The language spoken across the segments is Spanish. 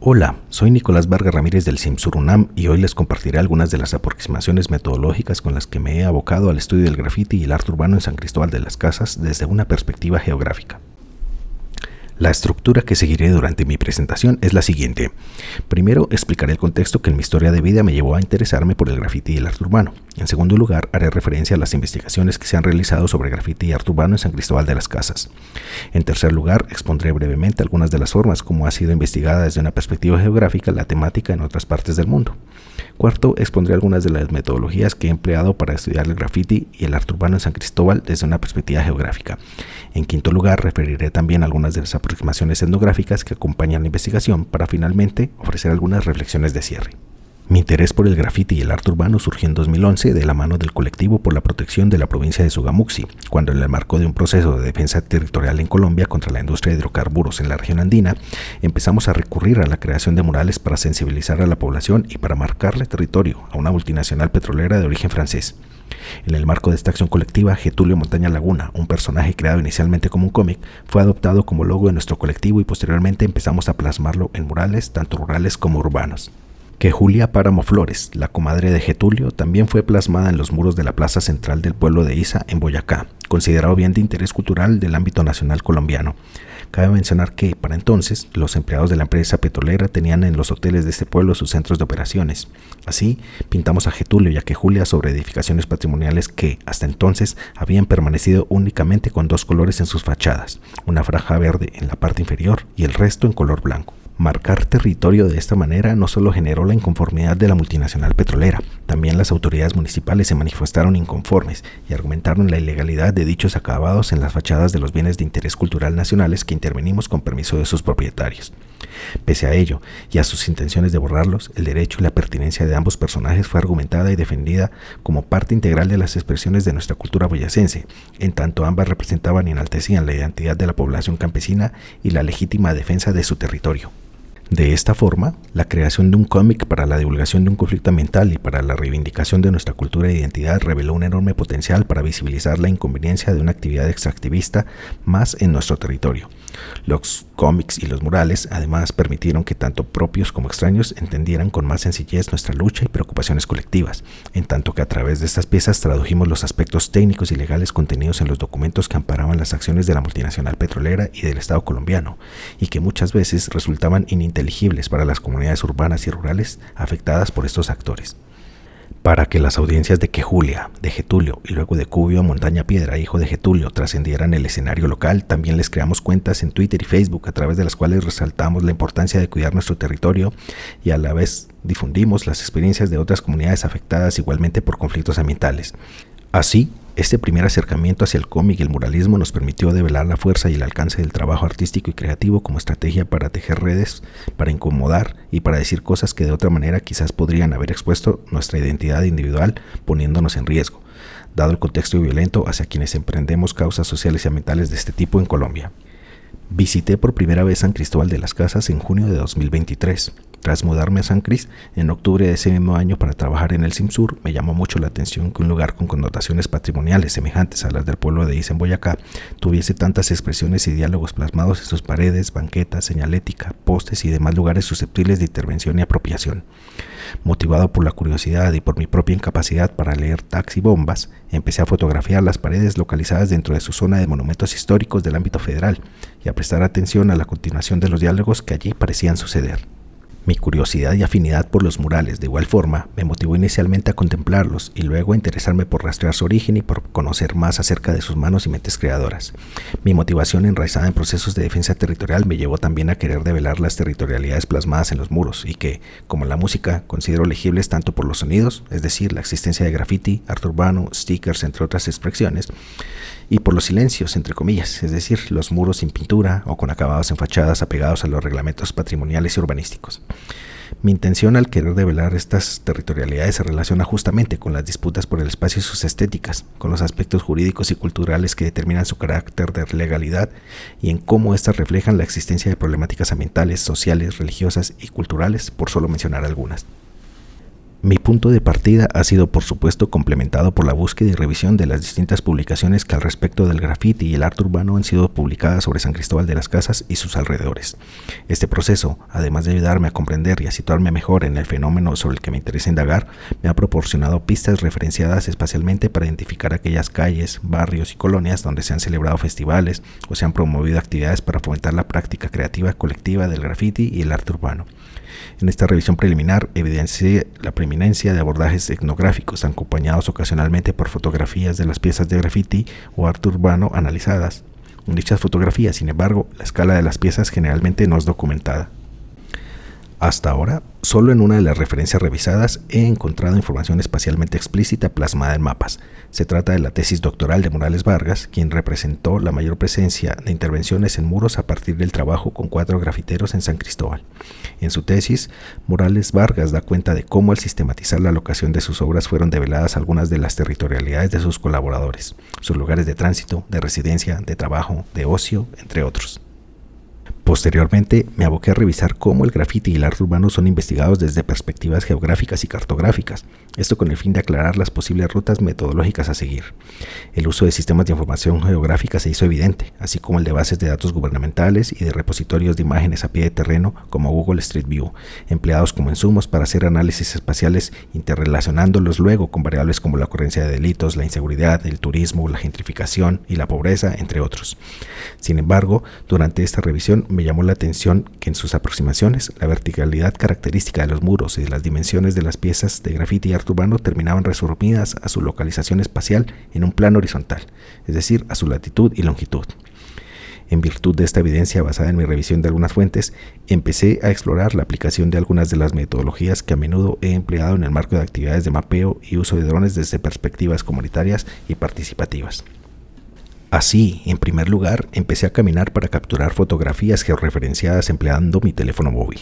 Hola, soy Nicolás Vargas Ramírez del CIMSUR UNAM y hoy les compartiré algunas de las aproximaciones metodológicas con las que me he abocado al estudio del grafiti y el arte urbano en San Cristóbal de las Casas desde una perspectiva geográfica. La estructura que seguiré durante mi presentación es la siguiente. Primero, explicaré el contexto que en mi historia de vida me llevó a interesarme por el grafiti y el arte urbano. En segundo lugar, haré referencia a las investigaciones que se han realizado sobre grafiti y arte urbano en San Cristóbal de las Casas. En tercer lugar, expondré brevemente algunas de las formas como ha sido investigada desde una perspectiva geográfica la temática en otras partes del mundo. Cuarto, expondré algunas de las metodologías que he empleado para estudiar el grafiti y el arte urbano en San Cristóbal desde una perspectiva geográfica. En quinto lugar, referiré también algunas de las aproximaciones etnográficas que acompañan la investigación para finalmente ofrecer algunas reflexiones de cierre. Mi interés por el grafiti y el arte urbano surgió en 2011 de la mano del colectivo por la protección de la provincia de Sogamuxi, cuando en el marco de un proceso de defensa territorial en Colombia contra la industria de hidrocarburos en la región andina, empezamos a recurrir a la creación de murales para sensibilizar a la población y para marcarle territorio a una multinacional petrolera de origen francés. En el marco de esta acción colectiva, Getulio Montaña Laguna, un personaje creado inicialmente como un cómic, fue adoptado como logo de nuestro colectivo y posteriormente empezamos a plasmarlo en murales tanto rurales como urbanos. Que Julia Páramo Flores, la comadre de Getulio, también fue plasmada en los muros de la plaza central del pueblo de Iza, en Boyacá, considerado bien de interés cultural del ámbito nacional colombiano. Cabe mencionar que, para entonces, los empleados de la empresa petrolera tenían en los hoteles de este pueblo sus centros de operaciones. Así, pintamos a Getulio y a Quejulia sobre edificaciones patrimoniales que, hasta entonces, habían permanecido únicamente con dos colores en sus fachadas, una franja verde en la parte inferior y el resto en color blanco. Marcar territorio de esta manera no solo generó la inconformidad de la multinacional petrolera, también las autoridades municipales se manifestaron inconformes y argumentaron la ilegalidad de dichos acabados en las fachadas de los bienes de interés cultural nacionales que intervenimos con permiso de sus propietarios. Pese a ello, y a sus intenciones de borrarlos, el derecho y la pertinencia de ambos personajes fue argumentada y defendida como parte integral de las expresiones de nuestra cultura boyacense, en tanto ambas representaban y enaltecían la identidad de la población campesina y la legítima defensa de su territorio. De esta forma, la creación de un cómic para la divulgación de un conflicto ambiental y para la reivindicación de nuestra cultura e identidad reveló un enorme potencial para visibilizar la inconveniencia de una actividad extractivista más en nuestro territorio. Los cómics y los murales además permitieron que tanto propios como extraños entendieran con más sencillez nuestra lucha y preocupaciones colectivas, en tanto que a través de estas piezas tradujimos los aspectos técnicos y legales contenidos en los documentos que amparaban las acciones de la multinacional petrolera y del Estado colombiano, y que muchas veces resultaban ininteligibles para las comunidades urbanas y rurales afectadas por estos actores. Para que las audiencias de Quejulia, de Getulio y luego de Cubio Montaña Piedra, hijo de Getulio, trascendieran el escenario local, también les creamos cuentas en Twitter y Facebook a través de las cuales resaltamos la importancia de cuidar nuestro territorio y a la vez difundimos las experiencias de otras comunidades afectadas igualmente por conflictos ambientales. Así, este primer acercamiento hacia el cómic y el muralismo nos permitió develar la fuerza y el alcance del trabajo artístico y creativo como estrategia para tejer redes, para incomodar y para decir cosas que de otra manera quizás podrían haber expuesto nuestra identidad individual poniéndonos en riesgo, dado el contexto violento hacia quienes emprendemos causas sociales y ambientales de este tipo en Colombia. Visité por primera vez San Cristóbal de las Casas en junio de 2023. Tras mudarme a San Cris, en octubre de ese mismo año para trabajar en el CIMSUR, me llamó mucho la atención que un lugar con connotaciones patrimoniales semejantes a las del pueblo de Iza en Boyacá tuviese tantas expresiones y diálogos plasmados en sus paredes, banquetas, señalética, postes y demás lugares susceptibles de intervención y apropiación. Motivado por la curiosidad y por mi propia incapacidad para leer tags y bombas, empecé a fotografiar las paredes localizadas dentro de su zona de monumentos históricos del ámbito federal y a prestar atención a la continuación de los diálogos que allí parecían suceder. Mi curiosidad y afinidad por los murales de igual forma me motivó inicialmente a contemplarlos y luego a interesarme por rastrear su origen y por conocer más acerca de sus manos y mentes creadoras. Mi motivación enraizada en procesos de defensa territorial me llevó también a querer develar las territorialidades plasmadas en los muros y que, como en la música, considero legibles tanto por los sonidos, es decir, la existencia de graffiti, arte urbano, stickers, entre otras expresiones, y por los silencios, entre comillas, es decir, los muros sin pintura o con acabados en fachadas apegados a los reglamentos patrimoniales y urbanísticos. Mi intención al querer develar estas territorialidades se relaciona justamente con las disputas por el espacio y sus estéticas, con los aspectos jurídicos y culturales que determinan su carácter de legalidad y en cómo éstas reflejan la existencia de problemáticas ambientales, sociales, religiosas y culturales, por solo mencionar algunas. Mi punto de partida ha sido por supuesto complementado por la búsqueda y revisión de las distintas publicaciones que al respecto del graffiti y el arte urbano han sido publicadas sobre San Cristóbal de las Casas y sus alrededores. Este proceso, además de ayudarme a comprender y a situarme mejor en el fenómeno sobre el que me interesa indagar, me ha proporcionado pistas referenciadas espacialmente para identificar aquellas calles, barrios y colonias donde se han celebrado festivales o se han promovido actividades para fomentar la práctica creativa colectiva del graffiti y el arte urbano. En esta revisión preliminar evidencié la preeminencia de abordajes etnográficos acompañados ocasionalmente por fotografías de las piezas de graffiti o arte urbano analizadas. En dichas fotografías, sin embargo, la escala de las piezas generalmente no es documentada. Hasta ahora, solo en una de las referencias revisadas he encontrado información espacialmente explícita plasmada en mapas. Se trata de la tesis doctoral de Morales Vargas, quien representó la mayor presencia de intervenciones en muros a partir del trabajo con 4 grafiteros en San Cristóbal. En su tesis, Morales Vargas da cuenta de cómo al sistematizar la locación de sus obras fueron develadas algunas de las territorialidades de sus colaboradores, sus lugares de tránsito, de residencia, de trabajo, de ocio, entre otros. Posteriormente, me aboqué a revisar cómo el graffiti y el arte urbano son investigados desde perspectivas geográficas y cartográficas, esto con el fin de aclarar las posibles rutas metodológicas a seguir. El uso de sistemas de información geográfica se hizo evidente, así como el de bases de datos gubernamentales y de repositorios de imágenes a pie de terreno como Google Street View, empleados como insumos para hacer análisis espaciales interrelacionándolos luego con variables como la ocurrencia de delitos, la inseguridad, el turismo, la gentrificación y la pobreza, entre otros. Sin embargo, durante esta revisión me llamó la atención que en sus aproximaciones la verticalidad característica de los muros y de las dimensiones de las piezas de grafiti y arte urbano terminaban resumidas a su localización espacial en un plano horizontal, es decir, a su latitud y longitud. En virtud de esta evidencia basada en mi revisión de algunas fuentes, empecé a explorar la aplicación de algunas de las metodologías que a menudo he empleado en el marco de actividades de mapeo y uso de drones desde perspectivas comunitarias y participativas. Así, en primer lugar, empecé a caminar para capturar fotografías georreferenciadas empleando mi teléfono móvil.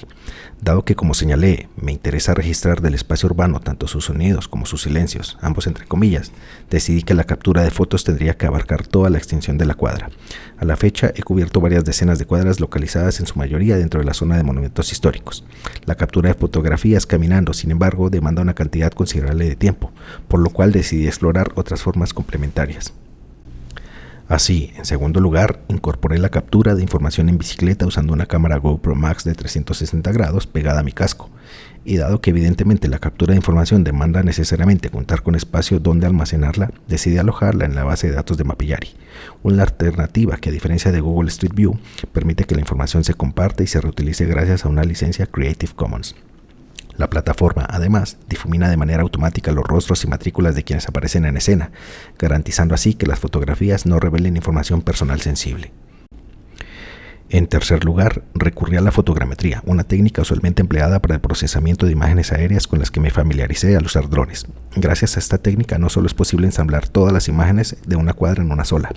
Dado que, como señalé, me interesa registrar del espacio urbano tanto sus sonidos como sus silencios, ambos entre comillas, decidí que la captura de fotos tendría que abarcar toda la extensión de la cuadra. A la fecha, he cubierto varias decenas de cuadras localizadas en su mayoría dentro de la zona de monumentos históricos. La captura de fotografías caminando, sin embargo, demanda una cantidad considerable de tiempo, por lo cual decidí explorar otras formas complementarias. Así, en segundo lugar, incorporé la captura de información en bicicleta usando una cámara GoPro Max de 360 grados pegada a mi casco. Y dado que evidentemente la captura de información demanda necesariamente contar con espacio donde almacenarla, decidí alojarla en la base de datos de Mapillary, una alternativa que a diferencia de Google Street View, permite que la información se comparta y se reutilice gracias a una licencia Creative Commons. La plataforma, además, difumina de manera automática los rostros y matrículas de quienes aparecen en escena, garantizando así que las fotografías no revelen información personal sensible. En tercer lugar, recurrí a la fotogrametría, una técnica usualmente empleada para el procesamiento de imágenes aéreas con las que me familiaricé al usar drones. Gracias a esta técnica no solo es posible ensamblar todas las imágenes de una cuadra en una sola,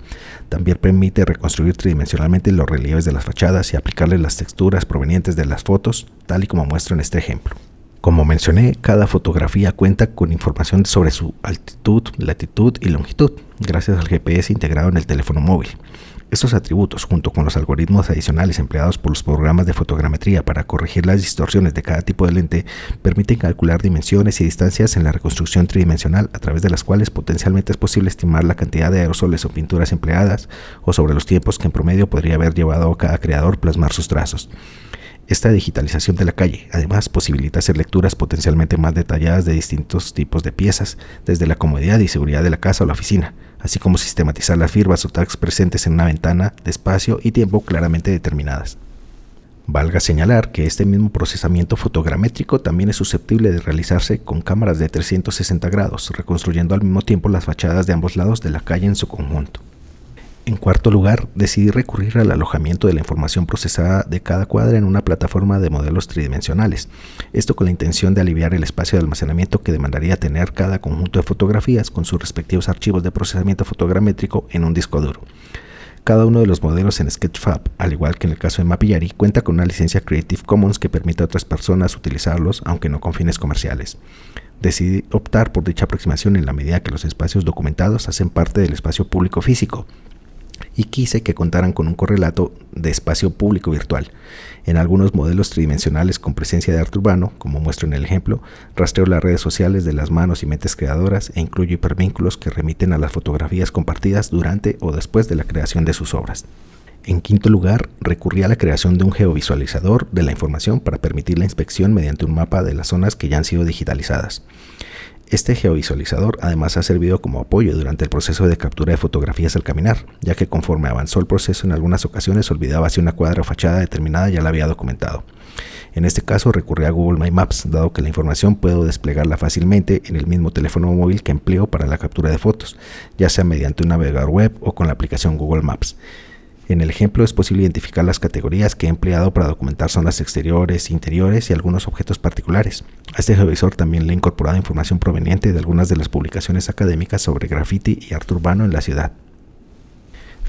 también permite reconstruir tridimensionalmente los relieves de las fachadas y aplicarle las texturas provenientes de las fotos, tal y como muestro en este ejemplo. Como mencioné, cada fotografía cuenta con información sobre su altitud, latitud y longitud, gracias al GPS integrado en el teléfono móvil. Estos atributos, junto con los algoritmos adicionales empleados por los programas de fotogrametría para corregir las distorsiones de cada tipo de lente, permiten calcular dimensiones y distancias en la reconstrucción tridimensional, a través de las cuales potencialmente es posible estimar la cantidad de aerosoles o pinturas empleadas, o sobre los tiempos que en promedio podría haber llevado a cada creador plasmar sus trazos. Esta digitalización de la calle, además, posibilita hacer lecturas potencialmente más detalladas de distintos tipos de piezas, desde la comodidad y seguridad de la casa o la oficina, así como sistematizar las firmas o tags presentes en una ventana de espacio y tiempo claramente determinadas. Valga señalar que este mismo procesamiento fotogramétrico también es susceptible de realizarse con cámaras de 360 grados, reconstruyendo al mismo tiempo las fachadas de ambos lados de la calle en su conjunto. En cuarto lugar, decidí recurrir al alojamiento de la información procesada de cada cuadra en una plataforma de modelos tridimensionales, esto con la intención de aliviar el espacio de almacenamiento que demandaría tener cada conjunto de fotografías con sus respectivos archivos de procesamiento fotogramétrico en un disco duro. Cada uno de los modelos en Sketchfab, al igual que en el caso de Mapillary, cuenta con una licencia Creative Commons que permite a otras personas utilizarlos, aunque no con fines comerciales. Decidí optar por dicha aproximación en la medida que los espacios documentados hacen parte del espacio público físico, y quise que contaran con un correlato de espacio público virtual. En algunos modelos tridimensionales con presencia de arte urbano, como muestro en el ejemplo, rastreo las redes sociales de las manos y mentes creadoras e incluyo hipervínculos que remiten a las fotografías compartidas durante o después de la creación de sus obras. En quinto lugar, recurrí a la creación de un geovisualizador de la información para permitir la inspección mediante un mapa de las zonas que ya han sido digitalizadas. Este geovisualizador además ha servido como apoyo durante el proceso de captura de fotografías al caminar, ya que conforme avanzó el proceso en algunas ocasiones olvidaba si una cuadra o fachada determinada ya la había documentado. En este caso recurrí a Google My Maps, dado que la información puedo desplegarla fácilmente en el mismo teléfono móvil que empleo para la captura de fotos, ya sea mediante un navegador web o con la aplicación Google Maps. En el ejemplo es posible identificar las categorías que he empleado para documentar zonas exteriores, interiores y algunos objetos particulares. A este geovisor también le he incorporado información proveniente de algunas de las publicaciones académicas sobre graffiti y arte urbano en la ciudad.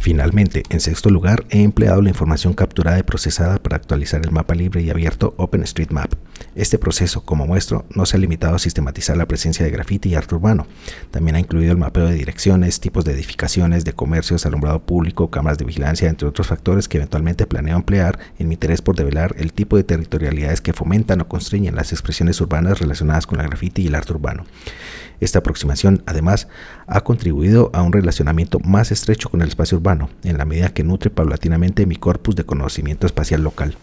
Finalmente, en sexto lugar, he empleado la información capturada y procesada para actualizar el mapa libre y abierto OpenStreetMap. Este proceso, como muestro, no se ha limitado a sistematizar la presencia de graffiti y arte urbano. También ha incluido el mapeo de direcciones, tipos de edificaciones, de comercios, alumbrado público, cámaras de vigilancia, entre otros factores que eventualmente planeo emplear en mi interés por develar el tipo de territorialidades que fomentan o constriñen las expresiones urbanas relacionadas con la graffiti y el arte urbano. Esta aproximación, además, ha contribuido a un relacionamiento más estrecho con el espacio urbano, en la medida que nutre paulatinamente mi corpus de conocimiento espacial local.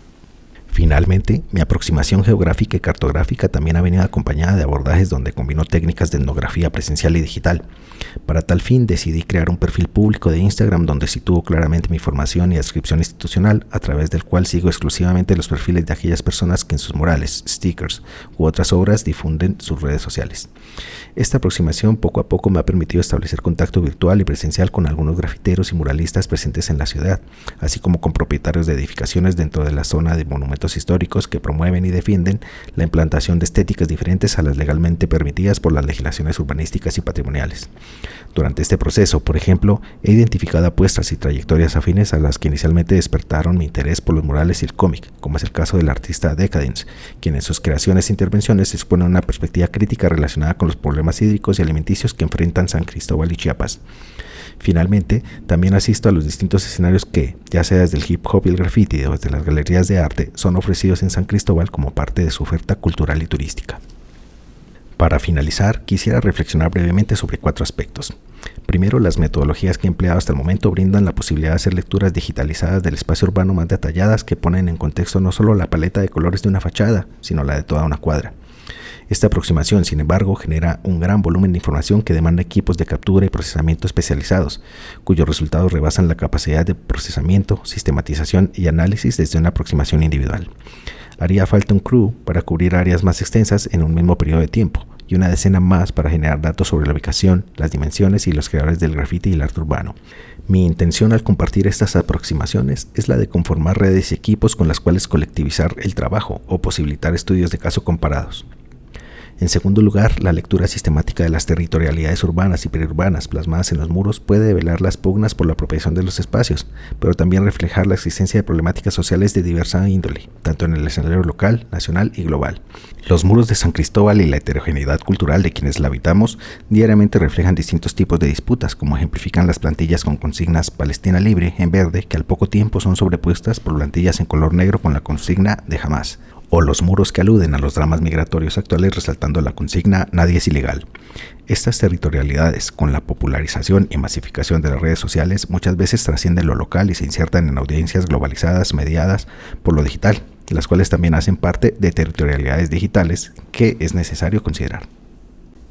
Finalmente, mi aproximación geográfica y cartográfica también ha venido acompañada de abordajes donde combinó técnicas de etnografía presencial y digital. Para tal fin, decidí crear un perfil público de Instagram donde sitúo claramente mi formación y adscripción institucional, a través del cual sigo exclusivamente los perfiles de aquellas personas que en sus murales, stickers u otras obras difunden sus redes sociales. Esta aproximación poco a poco me ha permitido establecer contacto virtual y presencial con algunos grafiteros y muralistas presentes en la ciudad, así como con propietarios de edificaciones dentro de la zona de monumentos históricos que promueven y defienden la implantación de estéticas diferentes a las legalmente permitidas por las legislaciones urbanísticas y patrimoniales. Durante este proceso, por ejemplo, he identificado apuestas y trayectorias afines a las que inicialmente despertaron mi interés por los murales y el cómic, como es el caso del artista Decadence, quien en sus creaciones e intervenciones expone una perspectiva crítica relacionada con los problemas hídricos y alimenticios que enfrentan San Cristóbal y Chiapas. Finalmente, también asisto a los distintos escenarios que, ya sea desde el hip hop y el graffiti o desde las galerías de arte, son ofrecidos en San Cristóbal como parte de su oferta cultural y turística. Para finalizar, quisiera reflexionar brevemente sobre 4 aspectos. Primero, las metodologías que he empleado hasta el momento brindan la posibilidad de hacer lecturas digitalizadas del espacio urbano más detalladas que ponen en contexto no solo la paleta de colores de una fachada, sino la de toda una cuadra. Esta aproximación, sin embargo, genera un gran volumen de información que demanda equipos de captura y procesamiento especializados, cuyos resultados rebasan la capacidad de procesamiento, sistematización y análisis desde una aproximación individual. Haría falta un crew para cubrir áreas más extensas en un mismo periodo de tiempo, y una decena más para generar datos sobre la ubicación, las dimensiones y los creadores del graffiti y el arte urbano. Mi intención al compartir estas aproximaciones es la de conformar redes y equipos con las cuales colectivizar el trabajo o posibilitar estudios de caso comparados. En segundo lugar, la lectura sistemática de las territorialidades urbanas y periurbanas plasmadas en los muros puede develar las pugnas por la apropiación de los espacios, pero también reflejar la existencia de problemáticas sociales de diversa índole, tanto en el escenario local, nacional y global. Los muros de San Cristóbal y la heterogeneidad cultural de quienes la habitamos diariamente reflejan distintos tipos de disputas, como ejemplifican las plantillas con consignas Palestina libre en verde, que al poco tiempo son sobrepuestas por plantillas en color negro con la consigna de Hamás, o los muros que aluden a los dramas migratorios actuales resaltando la consigna Nadie es ilegal. Estas territorialidades, con la popularización y masificación de las redes sociales, muchas veces trascienden lo local y se insertan en audiencias globalizadas mediadas por lo digital, las cuales también hacen parte de territorialidades digitales que es necesario considerar.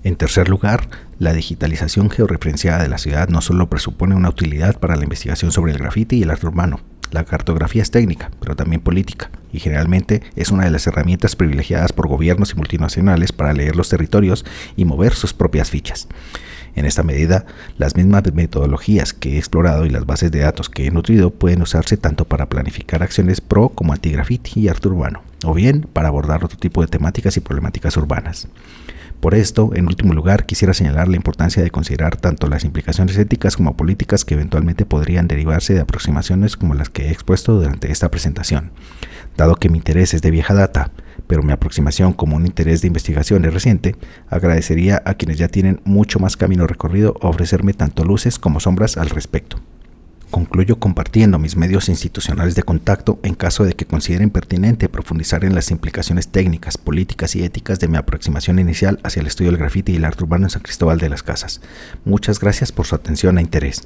En tercer lugar, la digitalización georreferenciada de la ciudad no solo presupone una utilidad para la investigación sobre el graffiti y el arte urbano. La cartografía es técnica, pero también política, y generalmente es una de las herramientas privilegiadas por gobiernos y multinacionales para leer los territorios y mover sus propias fichas. En esta medida, las mismas metodologías que he explorado y las bases de datos que he nutrido pueden usarse tanto para planificar acciones pro como anti-graffiti y arte urbano, o bien para abordar otro tipo de temáticas y problemáticas urbanas. Por esto, en último lugar, quisiera señalar la importancia de considerar tanto las implicaciones éticas como políticas que eventualmente podrían derivarse de aproximaciones como las que he expuesto durante esta presentación. Dado que mi interés es de vieja data, pero mi aproximación como un interés de investigación es reciente, agradecería a quienes ya tienen mucho más camino recorrido ofrecerme tanto luces como sombras al respecto. Concluyo compartiendo mis medios institucionales de contacto en caso de que consideren pertinente profundizar en las implicaciones técnicas, políticas y éticas de mi aproximación inicial hacia el estudio del grafiti y el arte urbano en San Cristóbal de las Casas. Muchas gracias por su atención e interés.